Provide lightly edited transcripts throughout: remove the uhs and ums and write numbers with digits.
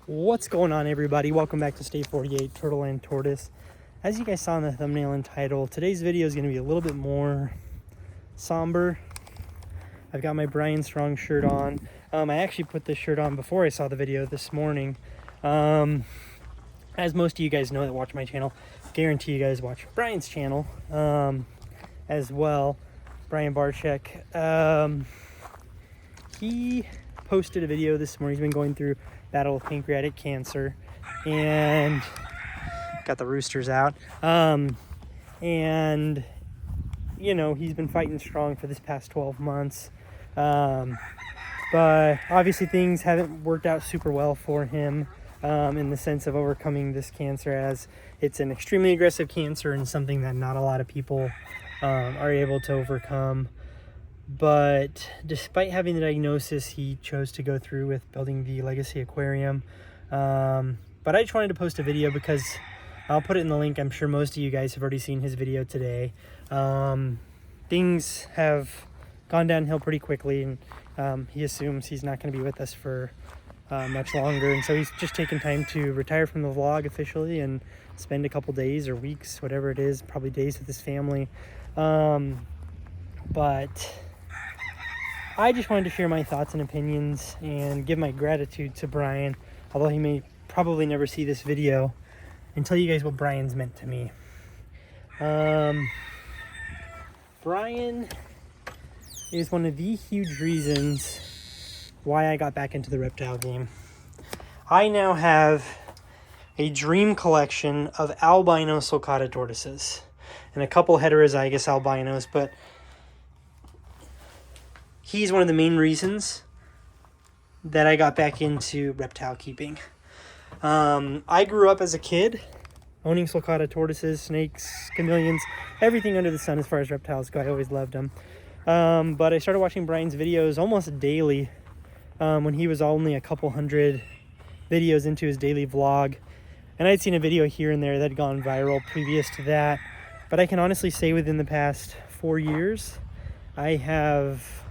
What's going on, everybody? Welcome back to Stay 48 Turtle and Tortoise. As you guys saw in the thumbnail and title, today's video is going to be a little bit more somber. I've got my Brian Strong shirt on. I actually put this shirt on before I saw the video this morning. As most of you guys know that watch my channel, guarantee you guys watch Brian's channel as well, Brian Barczyk. He posted a video this morning. He's been going through battle with pancreatic cancer and got the roosters out. And you know, he's been fighting strong for this past 12 months. But obviously things haven't worked out super well for him in the sense of overcoming this cancer, as it's an extremely aggressive cancer and something that not a lot of people are able to overcome. But despite having the diagnosis, he chose to go through with building the Legacy Aquarium. But I just wanted to post a video because I'll put it in the link. I'm sure most of you guys have already seen his video today. Things have gone downhill pretty quickly, and he assumes he's not going to be with us for much longer. And so he's just taken time to retire from the vlog officially and spend a couple days or weeks, whatever it is, probably days with his family. But I just wanted to share my thoughts and opinions and give my gratitude to Brian, although he may probably never see this video, and tell you guys what Brian's meant to me. Brian is one of the huge reasons why I got back into the reptile game. I now have a dream collection of albino sulcata tortoises and a couple heterozygous albinos, but he's one of the main reasons that I got back into reptile keeping. I grew up as a kid owning sulcata tortoises, snakes, chameleons, everything under the sun as far as reptiles go. I always loved them. But I started watching Brian's videos almost daily when he was only a couple hundred videos into his daily vlog. And I'd seen a video here and there that had gone viral previous to that. But I can honestly say within the past 4 years, I have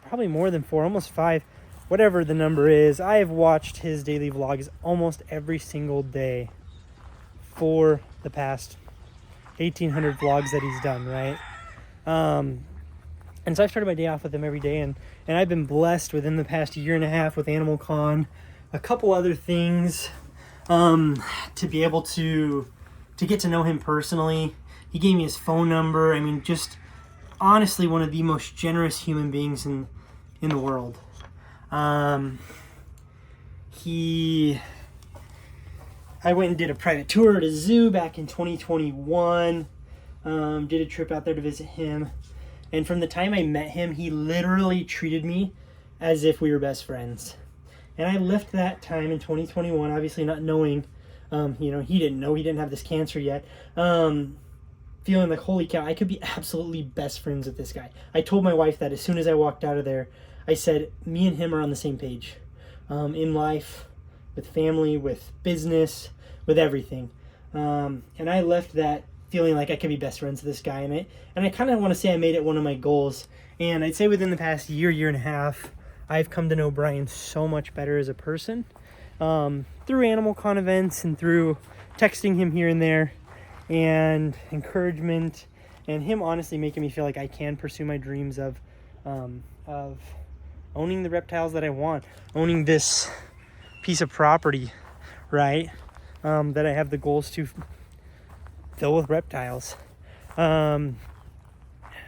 probably more than 4, almost 5, whatever the number is. I have watched his daily vlogs almost every single day for the past 1,800 vlogs that he's done, right? And so I started my day off with him every day, and I've been blessed within the past year and a half with Animal Con, a couple other things, to be able to get to know him personally. He gave me his phone number. I mean, just honestly one of the most generous human beings in the world. I went and did a private tour at a zoo back in 2021. Did a trip out there to visit him. And from the time I met him, he literally treated me as if we were best friends. And I left that time in 2021, obviously not knowing, he didn't have this cancer yet. Feeling like, holy cow, I could be absolutely best friends with this guy. I told my wife that as soon as I walked out of there. I said, me and him are on the same page. In life, with family, with business, with everything. And I left that feeling like I could be best friends with this guy. And I kind of want to say I made it one of my goals. And I'd say within the past year and a half, I've come to know Brian so much better as a person. Through Animal Con events and through texting him here and there. And encouragement. And him honestly making me feel like I can pursue my dreams of owning the reptiles that I want. Owning this piece of property, right? That I have the goals to fill with reptiles.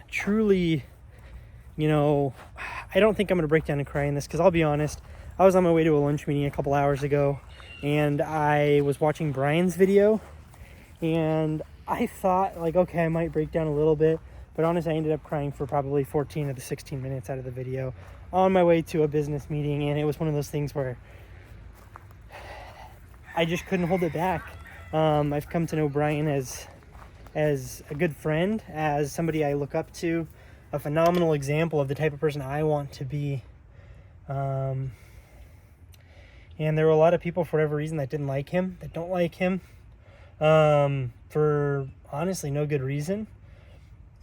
Truly, I don't think I'm going to break down and cry in this, because I'll be honest, I was on my way to a lunch meeting a couple hours ago, and I was watching Brian's video, and I thought, like, okay, I might break down a little bit, but honestly, I ended up crying for probably 14 of the 16 minutes out of the video on my way to a business meeting, and it was one of those things where I just couldn't hold it back. I've come to know Brian as a good friend, as somebody I look up to, a phenomenal example of the type of person I want to be. And there were a lot of people, for whatever reason, that didn't like him, that don't like him, for honestly no good reason.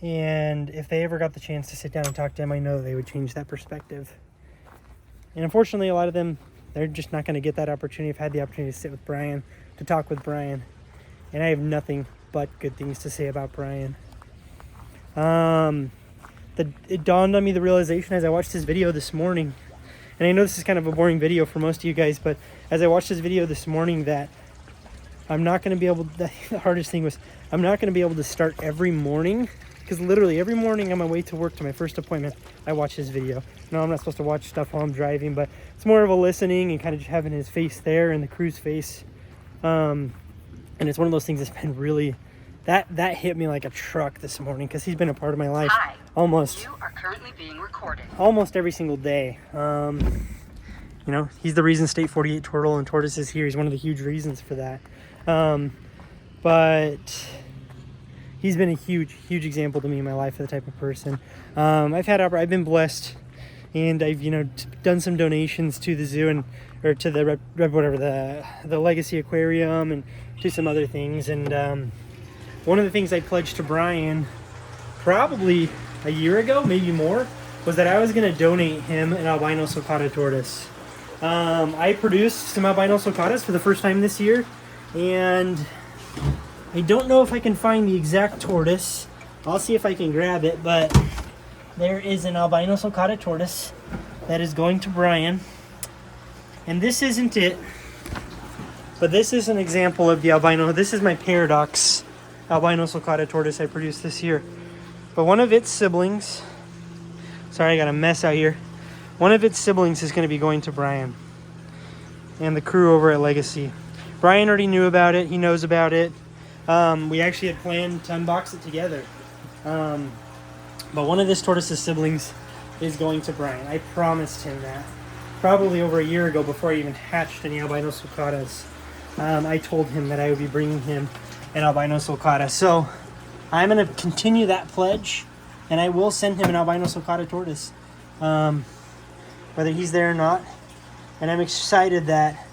And if they ever got the chance to sit down and talk to him, I know they would change that perspective. And unfortunately, a lot of them they're just not going to get that opportunity. I've had the opportunity to sit with Brian, to talk with Brian, and I have nothing but good things to say about Brian. It dawned on me, the realization, as I watched this video this morning, and I know this is kind of a boring video for most of you guys, but as I watched this video this morning, that I'm not going to be able to, the hardest thing was, I'm not going to be able to start every morning, because literally every morning on my way to work to my first appointment, I watch this video. No, I'm not supposed to watch stuff while I'm driving, but it's more of a listening and kind of just having his face there and the crew's face. And it's one of those things that's been really, that hit me like a truck this morning, because he's been a part of my life. Hi, almost. You are currently being recorded. Almost every single day. You know, he's the reason State 48 Turtle and Tortoise is here. He's one of the huge reasons for that. But he's been a huge example to me in my life of the type of person. I've been blessed, and I've, you know, done some donations to the zoo or to the the Legacy Aquarium, and to some other things. And one of the things I pledged to Brian probably a year ago, maybe more, was that I was going to donate him an albino sulcata tortoise. I produced some albino sulcatas for the first time this year, and I don't know if I can find the exact tortoise. I'll see if I can grab it, but there is an albino sulcata tortoise that is going to Brian. And this isn't it, but this is an example of the albino. This is my paradox albino sulcata tortoise I produced this year. But one of its siblings, sorry, I got a mess out here. One of its siblings is going to be going to Brian and the crew over at Legacy. Brian already knew about it. He knows about it. We actually had planned to unbox it together. But one of this tortoise's siblings is going to Brian. I promised him that. Probably over a year ago, before I even hatched any albino sulcatas. I told him that I would be bringing him an albino sulcata. So I'm going to continue that pledge, and I will send him an albino sulcata tortoise, whether he's there or not. And I'm excited that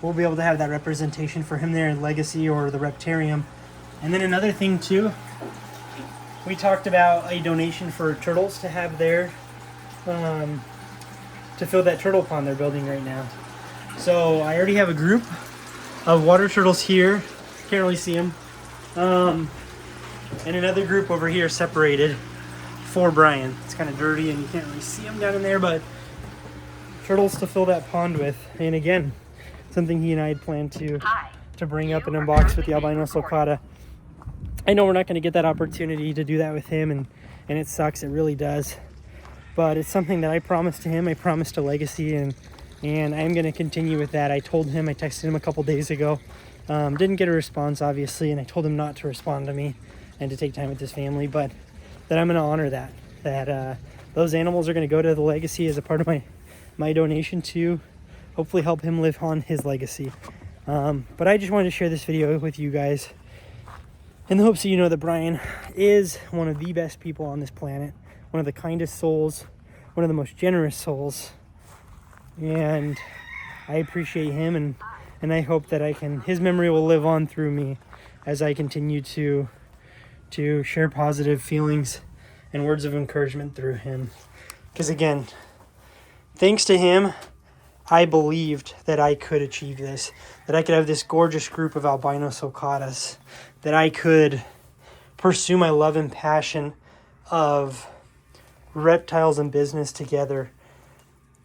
we'll be able to have that representation for him there in Legacy or the Reptarium. And then another thing too, we talked about a donation for turtles to have there, to fill that turtle pond they're building right now. So I already have a group of water turtles here. Can't really see them. And another group over here separated for Brian. It's kind of dirty and you can't really see them down in there, but turtles to fill that pond with. And again, something he and I had planned to bring up and unbox with the albino sulcata. I know we're not going to get that opportunity to do that with him, and it sucks. It really does. But it's something that I promised to him. I promised to Legacy, and I'm going to continue with that. I told him, I texted him a couple days ago. Didn't get a response, obviously, and I told him not to respond to me and to take time with his family, but that I'm going to honor that those animals are going to go to the Legacy as a part of my donation to hopefully help him live on his legacy. But I just wanted to share this video with you guys in the hopes that you know that Brian is one of the best people on this planet, one of the kindest souls, one of the most generous souls, and I appreciate him, and I hope that his memory will live on through me as I continue to share positive feelings and words of encouragement through him. Because again, thanks to him, I believed that I could achieve this, that I could have this gorgeous group of albino sulcatas, that I could pursue my love and passion of reptiles and business together.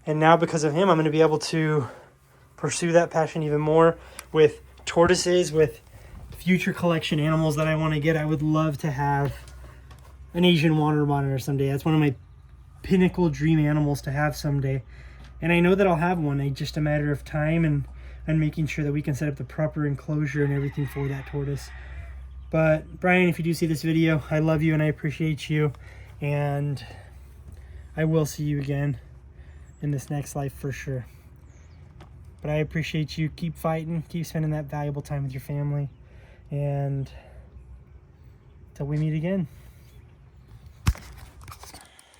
And now because of him, I'm going to be able to pursue that passion even more with tortoises, with future collection animals that I want to get. I would love to have an Asian water monitor someday. That's one of my pinnacle dream animals to have someday. And I know that I'll have one. It's just a matter of time and making sure that we can set up the proper enclosure and everything for that tortoise. But Brian, if you do see this video, I love you and I appreciate you. And I will see you again in this next life for sure. But I appreciate you. Keep fighting. Keep spending that valuable time with your family. And until we meet again.